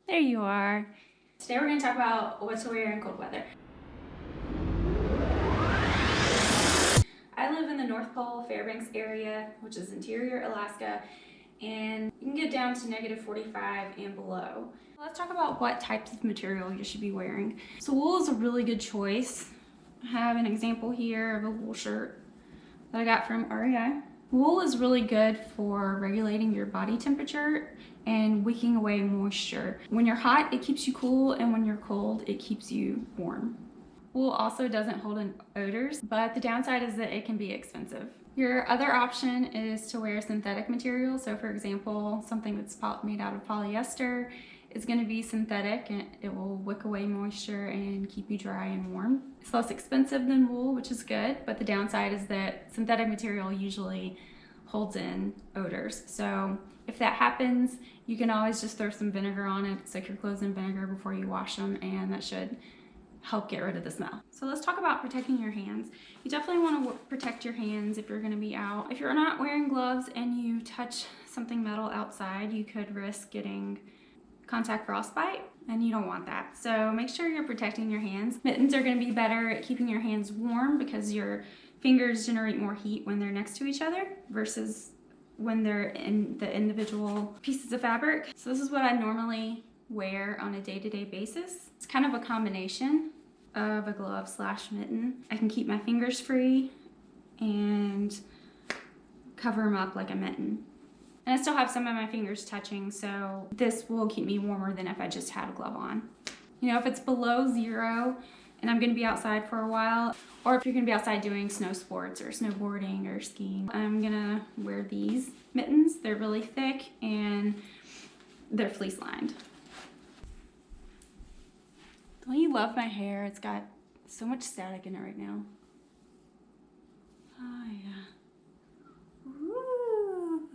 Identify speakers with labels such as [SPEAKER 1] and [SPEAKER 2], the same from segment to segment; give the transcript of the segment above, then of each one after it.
[SPEAKER 1] There you are. Today we're going to talk about what to wear in cold weather. I live in the North Pole, Fairbanks area, which is interior Alaska, and you can get down to -45 and below. Let's talk about what types of material you should be wearing. So wool is a really good choice. I have an example here of a wool shirt that I got from REI. Wool is really good for regulating your body temperature and wicking away moisture. When you're hot, it keeps you cool, and when you're cold, it keeps you warm. Wool also doesn't hold in odors, but the downside is that it can be expensive. Your other option is to wear synthetic material. So for example, something that's made out of polyester is going to be synthetic, and it will wick away moisture and keep you dry and warm. It's less expensive than wool, which is good, but the downside is that synthetic material usually holds in odors. So if that happens, you can always just throw some vinegar on it, soak your clothes in vinegar before you wash them, and that should help get rid of the smell. So let's talk about protecting your hands. You definitely want to protect your hands if you're going to be out. If you're not wearing gloves and you touch something metal outside, you could risk getting contact frostbite, and you don't want that. So make sure you're protecting your hands. Mittens are going to be better at keeping your hands warm because your fingers generate more heat when they're next to each other versus when they're in the individual pieces of fabric. So this is what I normally wear on a day-to-day basis. It's kind of a combination of a glove / mitten. I can keep my fingers free and cover them up like a mitten. And I still have some of my fingers touching, so this will keep me warmer than if I just had a glove on. You know, if it's below 0 and I'm gonna be outside for a while, or if you're gonna be outside doing snow sports or snowboarding or skiing, I'm gonna wear these mittens. They're really thick and they're fleece lined. Don't you love my hair? It's got so much static in it right now. Oh yeah. Woo.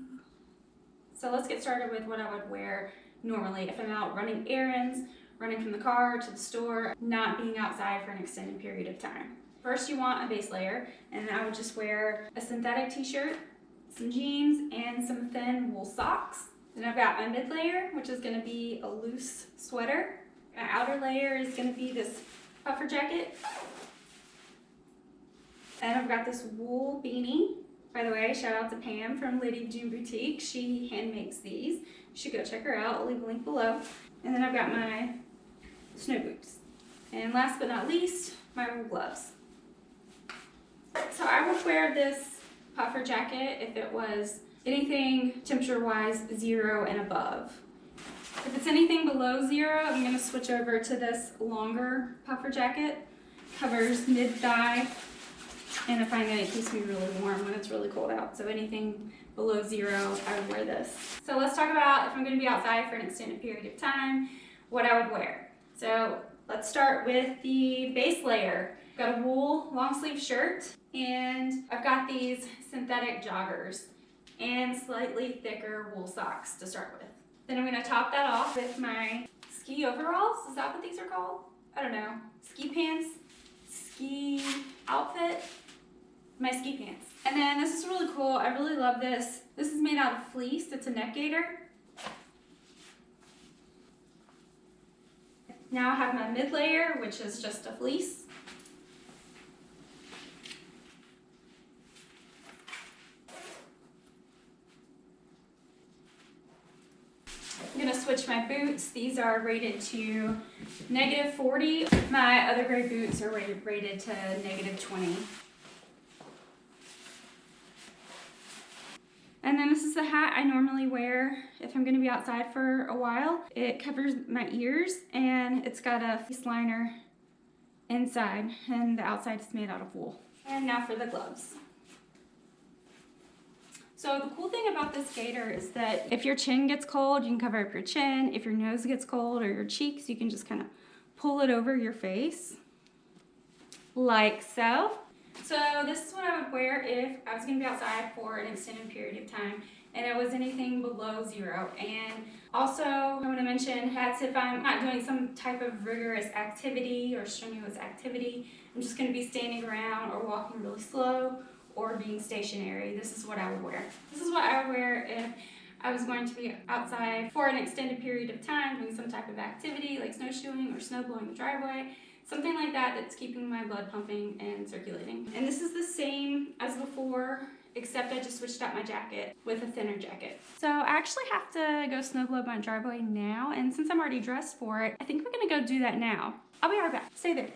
[SPEAKER 1] So let's get started with what I would wear normally if I'm out running errands, running from the car to the store, not being outside for an extended period of time. First, you want a base layer, and I would just wear a synthetic t-shirt, some jeans, and some thin wool socks. Then I've got my mid layer, which is gonna be a loose sweater. My outer layer is gonna be this puffer jacket. And I've got this wool beanie. By the way, shout out to Pam from Lady June Boutique. She hand makes these. You should go check her out. I'll leave a link below. And then I've got my snow boots. And last but not least, my wool gloves. So I would wear this puffer jacket if it was anything temperature-wise 0 and above. If it's anything below 0, I'm going to switch over to this longer puffer jacket. Covers mid-thigh, and I find that it keeps me really warm when it's really cold out. So anything below 0, I would wear this. So let's talk about if I'm going to be outside for an extended period of time, what I would wear. So let's start with the base layer. I've got a wool long sleeve shirt, and I've got these synthetic joggers and slightly thicker wool socks to start with. Then I'm going to top that off with my ski overalls. Is that what these are called? I don't know. Ski pants, ski outfit, my ski pants. And then this is really cool. I really love this. This is made out of fleece. It's a neck gaiter. Now I have my mid layer, which is just a fleece. I'm gonna switch my boots. These are rated to -40. My other gray boots are rated to -20. And then this is the hat I normally wear if I'm gonna be outside for a while. It covers my ears, and it's got a fleece liner inside, and the outside is made out of wool. And now for the gloves. So the cool thing about this gaiter is that if your chin gets cold, you can cover up your chin. If your nose gets cold or your cheeks, you can just kind of pull it over your face, like so. So this is what I would wear if I was gonna be outside for an extended period of time and it was anything below 0. And also, I wanna mention hats if I'm not doing some type of rigorous activity or strenuous activity. I'm just gonna be standing around or walking really slow or being stationary. This is what I would wear. This is what I would wear if I was going to be outside for an extended period of time doing some type of activity like snowshoeing or snow blowing the driveway, something like that that's keeping my blood pumping and circulating. And this is the same as before, except I just switched out my jacket with a thinner jacket. So I actually have to go snow blow my driveway now, and since I'm already dressed for it, I think we're gonna go do that now. I'll be right back. Stay there.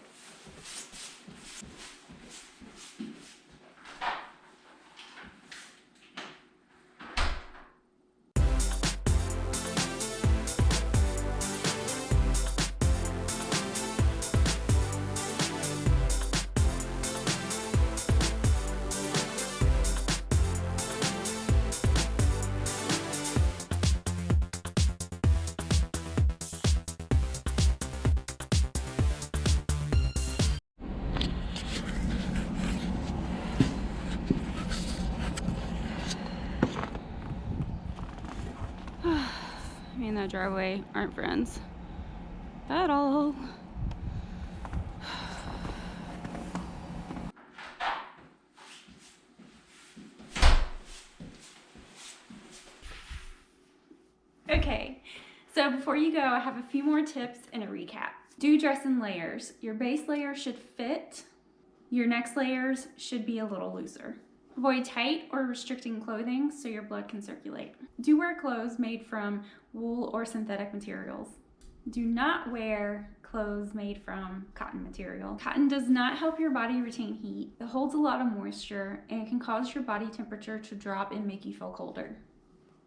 [SPEAKER 1] Me and that driveway aren't friends at all. Okay, so before you go, I have a few more tips and a recap. Do dress in layers. Your base layer should fit. Your next layers should be a little looser. Avoid tight or restricting clothing so your blood can circulate. Do wear clothes made from wool or synthetic materials. Do not wear clothes made from cotton material. Cotton does not help your body retain heat. It holds a lot of moisture and it can cause your body temperature to drop and make you feel colder.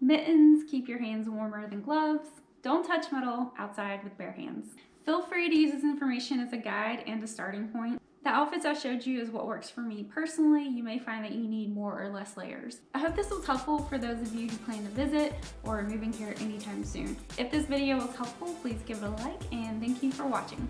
[SPEAKER 1] Mittens keep your hands warmer than gloves. Don't touch metal outside with bare hands. Feel free to use this information as a guide and a starting point. The outfits I showed you is what works for me personally. You may find that you need more or less layers. I hope this was helpful for those of you who plan to visit or are moving here anytime soon. If this video was helpful, please give it a like, and thank you for watching.